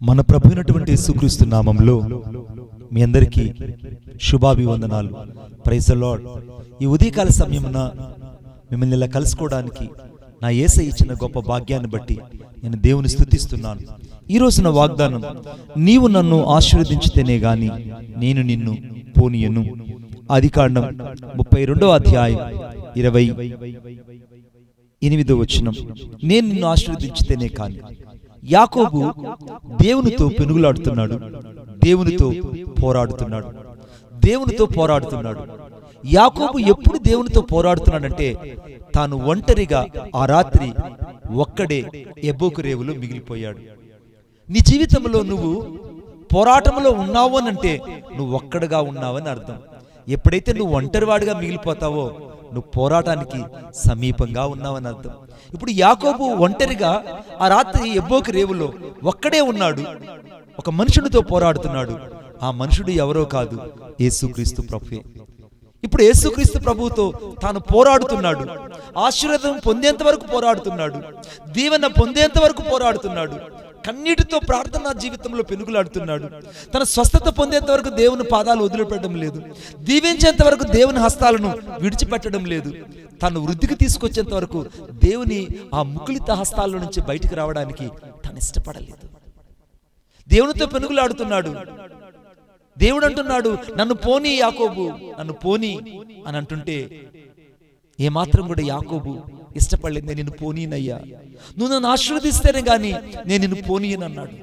మన ప్రభు అయినటువంటి యేసుక్రీస్తు నామంలో మీ అందరికీ శుభాభివందనాలు. Praise the Lord. ఈ ఉదయకాల సమయమున మిమ్మల్ని ఇలా కలుసుకోవడానికి నా యేసయ్య ఇచ్చిన గొప్ప భాగ్యాన్ని బట్టి నేను దేవుని స్తుతిస్తున్నాను. ఈ రోజున వాగ్దానం, నీవు నన్ను ఆశీర్వదించితేనే గాని నేను నిన్ను పోనీయను. ఆదికాండం 32వ అధ్యాయం 28వ వచనం. నేను నిన్ను ఆశీర్వదించితేనే కాని. యాకోబు దేవునితో పెనుగులాడుతున్నాడు, దేవునితో పోరాడుతున్నాడు. యాకోబు ఎప్పుడు దేవునితో పోరాడుతున్నాడంటే, తాను ఒంటరిగా ఆ రాత్రి ఒక్కడే ఎబ్బోకు రేవులో మిగిలిపోయాడు. నీ జీవితంలో నువ్వు పోరాటంలో ఉన్నావు అనంటే నువ్వు ఒక్కడిగా ఉన్నావని అర్థం. ఎప్పుడైతే నువ్వు ఒంటరివాడిగా మిగిలిపోతావో నువ్వు పోరాటానికి సమీపంగా ఉన్నావని అర్థం. ఇప్పుడు యాకోబు ఒంటరిగా ఆ రాత్రి ఎబ్బోకు రేవులో ఒక్కడే ఉన్నాడు, ఒక మనుషుడితో పోరాడుతున్నాడు. ఆ మనుషుడు ఎవరో కాదు, యేసుక్రీస్తు ప్రభువే. ఇప్పుడు యేసుక్రీస్తు ప్రభువుతో తాను పోరాడుతున్నాడు. ఆశీర్వాదం పొందేంత వరకు పోరాడుతున్నాడు, దీవెన పొందేంత వరకు పోరాడుతున్నాడు. కన్నీటితో ప్రార్థనా జీవితంలో పెనుగులాడుతున్నాడు. తన స్వస్థత పొందేంత వరకు దేవుని పాదాలు వదిలిపెట్టడం లేదు, దీవించేంత వరకు దేవుని హస్తాలను విడిచిపెట్టడం లేదు. తను వృద్ధికి తీసుకొచ్చేంత వరకు దేవుని ఆ ముకులిత హస్తాల నుంచి బయటికి రావడానికి తను ఇష్టపడలేదు. దేవునితో పెనుగులాడుతున్నాడు. దేవుడు అంటున్నాడు, నన్ను పోనీ యాకోబు, నన్ను పోనీ అని అంటుంటే ఏమాత్రం కూడా యాకోబు ఇష్టపడలేదు. నేను నిన్ను పోనీనయ్యా, నువ్వు నన్ను ఆశీర్వదిస్తేనే గాని నేను నిన్ను పోనీయను అన్నాడు.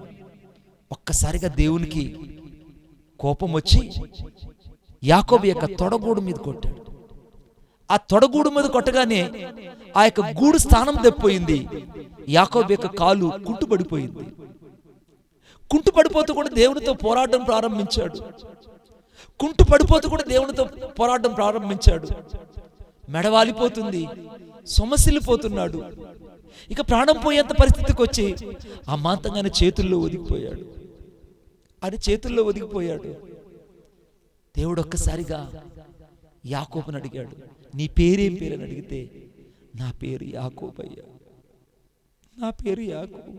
ఒక్కసారిగా దేవునికి కోపం వచ్చి యాకోబు యొక్క తొడగూడు మీద కొట్టాడు. ఆ తొడగూడు మీద కొట్టగానే ఆ యొక్క గూడు స్థానం తప్పిపోయింది. యాకోబు యొక్క కాలు కుంటుపడిపోయింది. కుంటుపడిపోతూ కూడా దేవునితో పోరాటం ప్రారంభించాడు. మెడవాలిపోతుంది, సొమసిల్లిపోతున్నాడు. ఇక ప్రాణం పోయేంత పరిస్థితికి వచ్చి అమాంతంగానే చేతుల్లో ఒదిగిపోయాడు. దేవుడు ఒక్కసారిగా యాకోబుని అడిగాడు, నీ పేరేం పేరు అని అడిగితే, నా పేరు యాకోబయ్యా, నా పేరు యాకోబు.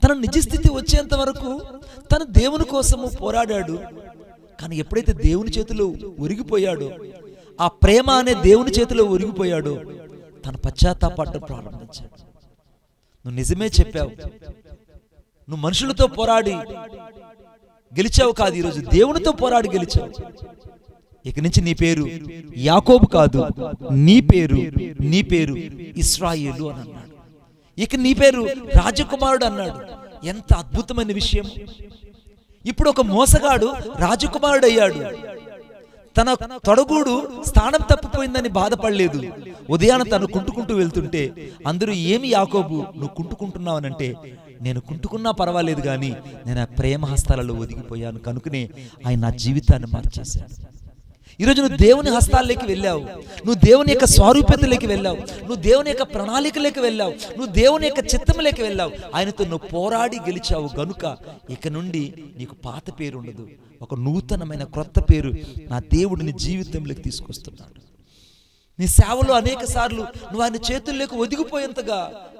తన నిజస్థితి వచ్చేంత వరకు తను దేవుని కోసము పోరాడాడు. కానీ ఎప్పుడైతే దేవుని చేతిలో ఒరిగిపోయాడో, ఆ ప్రేమ అనే దేవుని చేతిలో ఒరిగిపోయాడో, తను పశ్చాత్తాపడడం ప్రారంభించాడు. నువ్వు నిజమే చెప్పావు, నువ్వు మనుషులతో పోరాడి గెలిచావు కాదు, ఈరోజు దేవునితో పోరాడి గెలిచావు. ఇక నుంచి నీ పేరు యాకోబు కాదు, నీ పేరు ఇశ్రాయేలు అని అన్నాడు. ఇక నీ పేరు రాజకుమారుడు అన్నాడు. ఎంత అద్భుతమైన విషయం! ఇప్పుడు ఒక మోసగాడు రాజకుమారుడు అయ్యాడు. తన తొడగూడు స్థానం తప్పిపోయిందని బాధపడలేదు. ఉదయాన తను కుంటుకుంటూ వెళ్తుంటే అందరూ, ఏమి యాకోబు నువ్వు కుంటుకుంటున్నావనంటే, నేను కుంటుకున్నా పర్వాలేదు కానీ నేను ఆ ప్రేమ హస్తాలలో ఒదిగిపోయాను కనుకనే ఆయన నా జీవితాన్ని మార్చేశాడు. ఈరోజు నువ్వు దేవుని హస్తాల్లోకి వెళ్ళావు, నువ్వు దేవుని యొక్క స్వారూప్యతలోకి వెళ్ళావు, నువ్వు దేవుని యొక్క ప్రణాళికలోకి వెళ్ళావు, నువ్వు దేవుని యొక్క చిత్తంలోకి వెళ్ళావు. ఆయనతో నువ్వు పోరాడి గెలిచావు గనుక ఇక నుండి నీకు పాత పేరు ఉండదు, ఒక నూతనమైన క్రొత్త పేరు నా దేవుడిని జీవితంలోకి తీసుకొస్తున్నాడు. నీ సేవలో అనేక సార్లు నువ్వు ఆయన చేతుల్లోకి ఒదిగిపోయేంతగా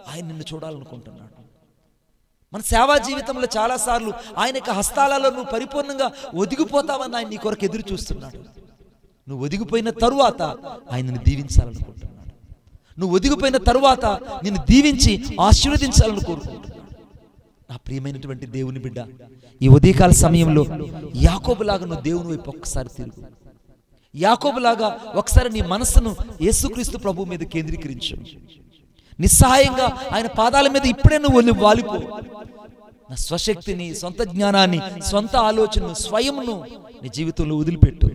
ఆయన నిన్ను చూడాలనుకుంటున్నాడు. మన సేవా జీవితంలో చాలా సార్లు ఆయన యొక్క హస్తాలలో నువ్వు పరిపూర్ణంగా ఒదిగిపోతావని ఆయన నీ కొరకు ఎదురు చూస్తున్నాడు. నువ్వు ఒదిగిపోయిన తరువాత ఆయనను దీవించాలనుకుంటున్నాడు. నువ్వు ఒదిగిపోయిన తరువాత నిన్ను దీవించి ఆశీర్వదించాలని కోరుకుంటున్నాడు. నా ప్రియమైనటువంటి దేవుని బిడ్డ, ఈ ఉదయకాల సమయంలో యాకోబులాగా నువ్వు దేవుని వైపు ఒక్కసారి తిరుగు. యాకోబులాగా ఒకసారి నీ మనస్సును యేసుక్రీస్తు ప్రభువు మీద కేంద్రీకరించు. నిస్సహాయంగా ఆయన పాదాల మీద ఇప్పుడే నువ్వు వాలిపో. నా స్వశక్తిని, సొంత జ్ఞానాన్ని, సొంత ఆలోచనను, స్వయంను నీ జీవితంలో వదిలిపెట్టు.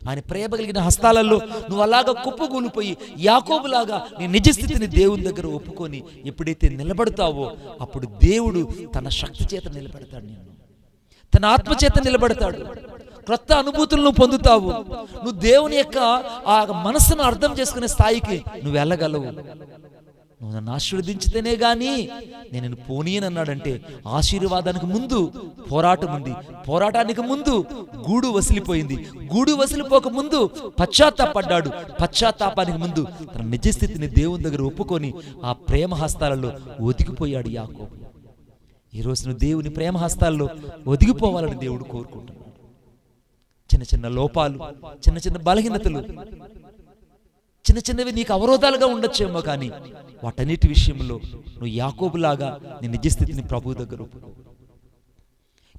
ఆయన ప్రేమ కలిగిన హస్తాలలో నువ్వు అలాగా కుప్పగూలిపోయి యాకోబులాగా నీ నిజస్థితిని దేవుని దగ్గర ఒప్పుకొని ఎప్పుడైతే నిలబడతావో అప్పుడు దేవుడు తన శక్తి చేత నిలబెడతాడు, నిన్ను తన ఆత్మ చేత నిలబెడతాడు. క్రొత్త అనుభూతులను పొందుతావు. నువ్వు దేవుని యొక్క ఆ మనస్సును అర్థం చేసుకునే స్థాయికి నువ్వు వెళ్ళగలవు. నువ్వు నన్ను ఆశీర్వదించితేనే గాని నేను నిన్ను పోనీయనన్నాడంటే ఆశీర్వాదానికి ముందు పోరాటం ఉంది, పోరాటానికి ముందు గూడు వసిలిపోయింది, గూడు వసిలిపోక ముందు పశ్చాత్తాపడ్డాడు, పశ్చాత్తాపానికి ముందు తన నిజస్థితిని దేవుని దగ్గర ఒప్పుకొని ఆ ప్రేమ హస్తాలలో ఒదిగిపోయాడు యాకోబు. ఈరోజు నువ్వు దేవుని ప్రేమ హస్తాల్లో ఒదిగిపోవాలని దేవుడు కోరుకుంటున్నాడు. చిన్న చిన్న లోపాలు, చిన్న చిన్న బలహీనతలు, చిన్న చిన్నవి నీకు అవరోధాలుగా ఉండొచ్చేమో, కానీ వాటన్నిటి విషయంలో నువ్వు యాకోబులాగా నీ నిజస్థితిని ప్రభువు దగ్గర ఒప్పుకో.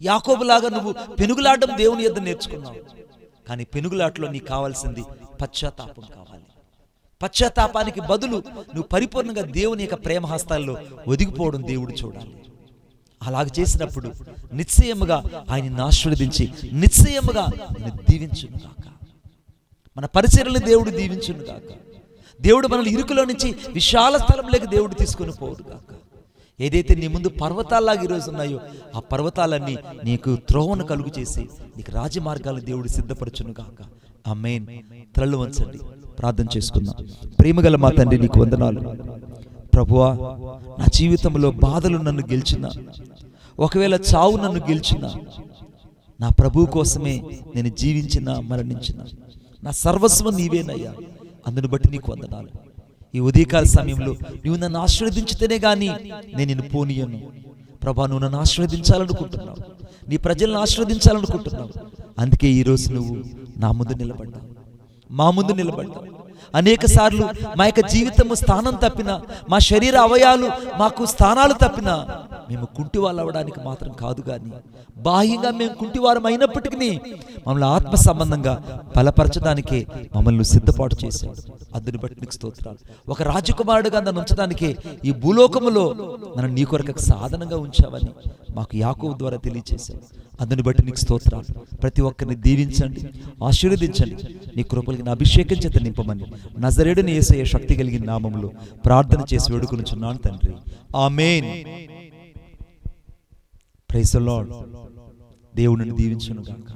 యాకోబులాగా నువ్వు పెనుగులాడడం దేవుని యొద్ద నేర్చుకున్నావు, కానీ పెనుగులాటలో నీకు కావాల్సింది పశ్చాత్తాపం కావాలి. పశ్చాత్తాపానికి బదులు నువ్వు పరిపూర్ణంగా దేవుని యొక్క ప్రేమ హస్తాల్లో ఒదిగిపోవడం దేవుడు చూడాలి. అలాగ చేసినప్పుడు నిశ్చయముగా ఆయన్ని ఆశీర్వదించి నిశ్చయముగా నిన్ను దీవించును గాక. మన పరిచర్యలను దేవుడు దీవించును గాక. దేవుడు మనల్ని ఇరుకులో నుంచి విశాల స్థలంలోకి దేవుడు తీసుకొని పోవును గాక. ఏదైతే నీ ముందు పర్వతాల్లాగా ఈరోజు ఉన్నాయో ఆ పర్వతాలన్నీ నీకు త్రోవను కలుగు చేసి నీకు రాజమార్గాలు దేవుడు సిద్ధపరచును గాక. ఆమేన్. తలలు వంచండి, ప్రార్థన చేసుకుందాం. ప్రేమగల మా తండ్రి, నీకు వందనాలు ప్రభువా. నా జీవితంలో బాధలు నన్ను గెలిచిన, ఒకవేళ చావు నన్ను గెలిచిన, నా ప్రభువు కోసమే నేను జీవించిన, మరణించిన, నా సర్వస్వం నీవేనయ్యా. అందును బట్టి నీకు వందనాలు. ఈ ఉదయకాల సమయంలో నువ్వు నన్ను ఆశీర్వదించితేనే గాని నేను నిన్ను పోనీయను. ప్రభా, నువ్వు నన్ను ఆశీర్వదించాలనుకుంటున్నావు, నీ ప్రజలను ఆశీర్వదించాలనుకుంటున్నావు. అందుకే ఈరోజు నువ్వు నా ముందు నిలబడ్డావు, మా ముందు నిలబడ్డావు. అనేక సార్లు మా యొక్క జీవితము స్థానం తప్పిన, మా శరీర అవయాలు మాకు స్థానాలు తప్పిన మేము కుంటివాళ్ళు అవ్వడానికి మాత్రం కాదు, కానీ బాహ్యంగా మేము కుంటివారం అయినప్పటికీ మమ్మల్ని ఆత్మ సంబంధంగా బలపరచడానికే మమ్మల్ని సిద్ధపాటు చేశాడు. అందుని బట్టి నీకు స్తోత్రాలు. ఒక రాజకుమారుడుగా నన్ను ఉంచడానికే ఈ భూలోకములో నన్ను నీ కొరకు సాధనంగా ఉంచావని మాకు యాకోబు ద్వారా తెలియజేశావు. అందుని బట్టి నీకు స్తోత్రాలు. ప్రతి ఒక్కరిని దీవించండి, ఆశీర్వదించండి. నీ కృపలిగిన అభిషేకం చేత నింపమని నజరేయుడైన యేసయ్య శక్తి కలిగిన నామములో ప్రార్థన చేసి వేడుకొనుచున్నాను తండ్రి. ఆమేన్. Praise the Lord. దేవుడిని దీవించును గాక.